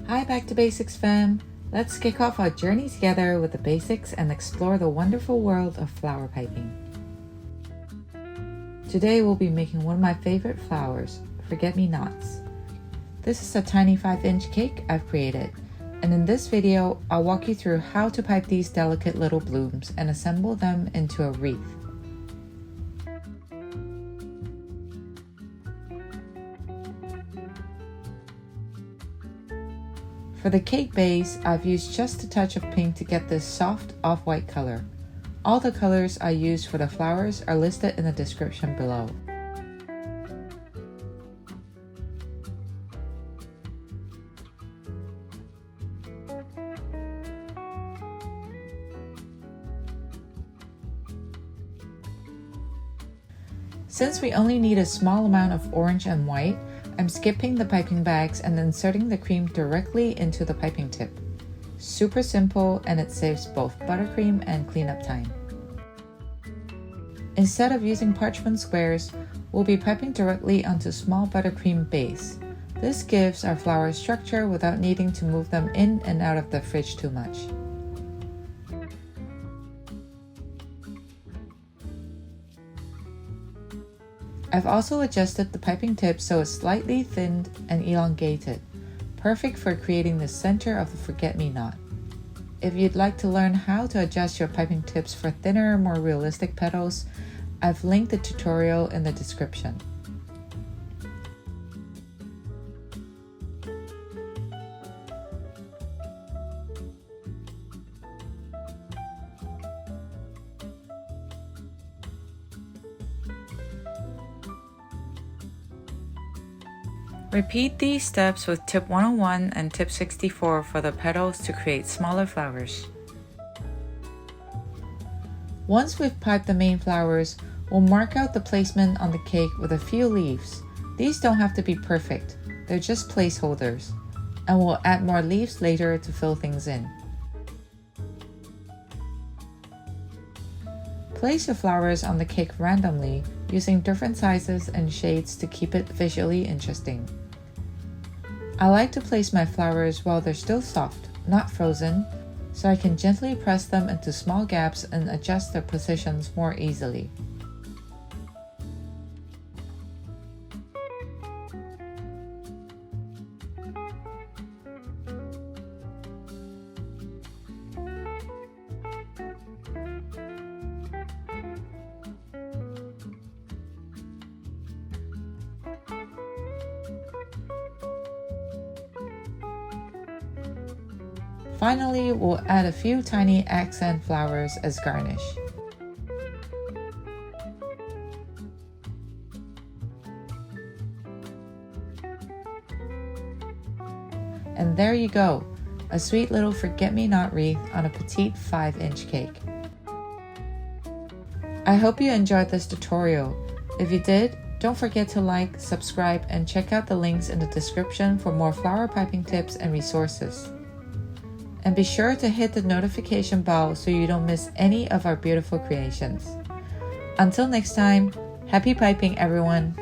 Hi, Back to Basics fam! Let's kick off our journey together with the basics and explore the wonderful world of flower piping. Today we'll be making one of my favorite flowers, Forget-Me-Nots. This is a tiny 5-inch cake I've created, and in this video I'll walk you through how to pipe these delicate little blooms and assemble them into a wreath. For the cake base, I've used just a touch of pink to get this soft off-white color. All the colors I used for the flowers are listed in the description below. Since we only need a small amount of orange and white, I'm skipping the piping bags and inserting the cream directly into the piping tip. Super simple, and it saves both buttercream and cleanup time. Instead of using parchment squares, we'll be piping directly onto small buttercream base. This gives our flowers structure without needing to move them in and out of the fridge too much. I've also adjusted the piping tip so it's slightly thinned and elongated, perfect for creating the center of the forget-me-not. If you'd like to learn how to adjust your piping tips for thinner, more realistic petals, I've linked the tutorial in the description. Repeat these steps with tip 101 and tip 64 for the petals to create smaller flowers. Once we've piped the main flowers, we'll mark out the placement on the cake with a few leaves. These don't have to be perfect, they're just placeholders, and we'll add more leaves later to fill things in. Place your flowers on the cake randomly, using different sizes and shades to keep it visually interesting. I like to place my flowers while they're still soft, not frozen, so I can gently press them into small gaps and adjust their positions more easily. Finally, we'll add a few tiny accent flowers as garnish. And there you go, a sweet little forget-me-not wreath on a petite 5-inch cake. I hope you enjoyed this tutorial. If you did, don't forget to like, subscribe, and check out the links in the description for more flower piping tips and resources. And be sure to hit the notification bell so you don't miss any of our beautiful creations. Until next time, happy piping everyone!